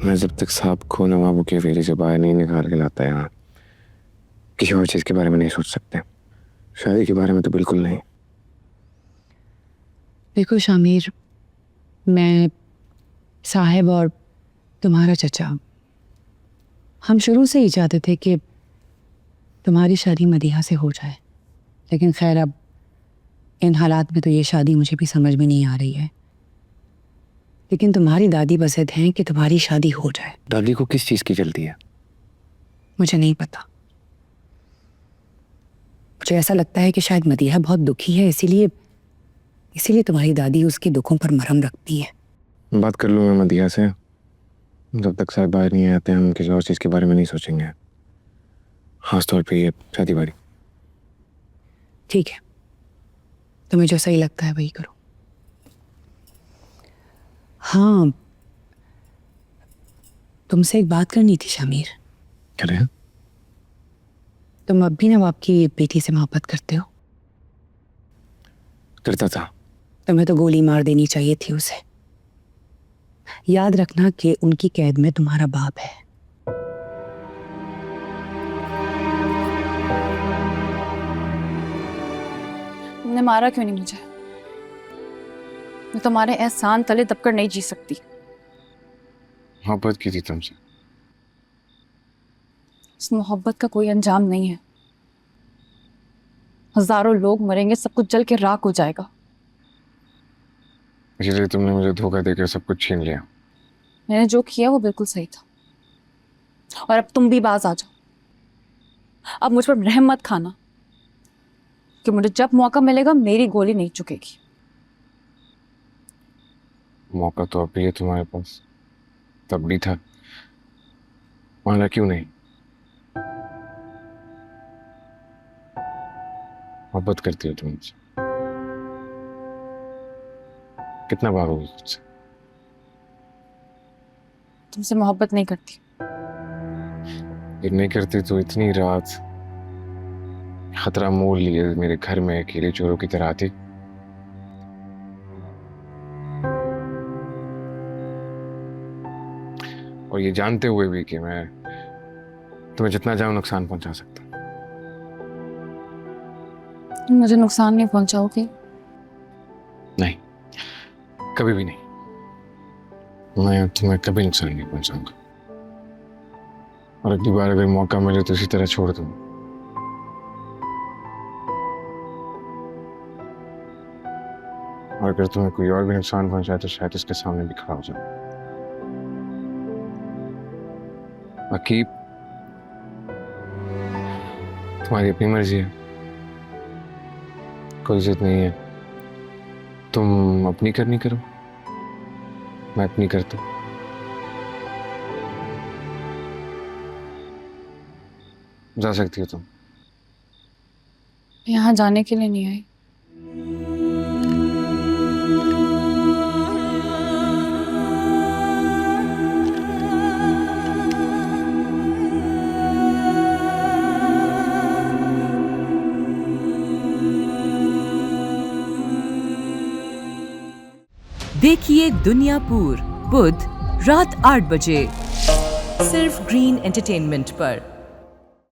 मैं जब तक सांप को नवाबों की हवेली से बाहर नहीं निकाल के लाता यहाँ, किसी और चीज के बारे में नहीं सोच सकते। शादी के बारे में तो बिल्कुल नहीं। देखो शामिर, मैं, साहिब और तुम्हारा चचा, हम शुरू से ही चाहते थे कि तुम्हारी शादी मदीहा से हो जाए, लेकिन खैर अब इन हालात में तो ये शादी मुझे भी समझ में नहीं आ रही है। लेकिन तुम्हारी दादी बसद हैं कि तुम्हारी शादी हो जाए। दादी को किस चीज की जल्दी है? मुझे नहीं पता। मुझे ऐसा लगता है कि शायद मदीहा बहुत दुखी है, इसीलिए तुम्हारी दादी उसके दुखों पर मरहम रखती है। बात कर लूँ मैं मदीहा से। जब तक साहब बाहर नहीं आते हम किसी और चीज के बारे में नहीं सोचेंगे, खास तौर पे ये शादी बारी। ठीक है, तुम्हें जो सही लगता है वही करो। हाँ, तुमसे एक बात करनी थी शामिर। क्या रहे? तुम अब भी नवाब की बेटी से मोहब्बत करते हो? करता था। तुम्हें तो गोली मार देनी चाहिए थी उसे। याद रखना कि उनकी कैद में तुम्हारा बाप है। तुमने मारा क्यों नहीं मुझे? मैं तुम्हारे एहसान तले दबकर नहीं जी सकती। मोहब्बत की थी तुमसे। इस मोहब्बत का कोई अंजाम नहीं है। हजारों लोग मरेंगे, सब कुछ जल के राख हो जाएगा। इसलिए तुमने मुझे धोखा देकर सब कुछ छीन लिया। मैंने जो किया वो बिल्कुल सही था। और अब तुम भी बाज आ जाओ। अब मुझ पर रहम मत खाना कि मुझे जब मौका मिलेगा मेरी गोली नहीं चुकेगी। मौका तो अब भी है तुम्हारे पास, तब भी था, माना क्यों नहीं? मोहब्बत करती हो तुम मुझसे? कितना भागोगे मुझसे? तुमसे मोहब्बत नहीं करती। ये नहीं करती तो इतनी रात खतरा मोल लिए मेरे घर में अकेले चोरों की तरह आती। और ये जानते हुए भी कि मैं तुम्हें जितना चाहूं नुकसान पहुंचा सकता। तुम मुझे नुकसान नहीं पहुंचाओगे? नहीं, कभी भी नहीं। मैं तुम्हें कभी नुकसान नहीं पहुंचाऊंगा। और अगली बार अगर मौका मिले तो इसी तरह छोड़ दूंगा। और अगर तुम्हें कोई और भी नुकसान पहुंचाए तो शायद इसके सामने भी खड़ा हो जाऊं। बाकी तुम्हारी अपनी मर्जी है, कोई जिद नहीं है। तुम अपनी करनी करो, मैं अपनी करता हूं। जा सकती हो तुम। यहाँ जाने के लिए नहीं आई। देखिए दुनियापुर बुध रात 8 बजे सिर्फ ग्रीन एंटरटेनमेंट पर।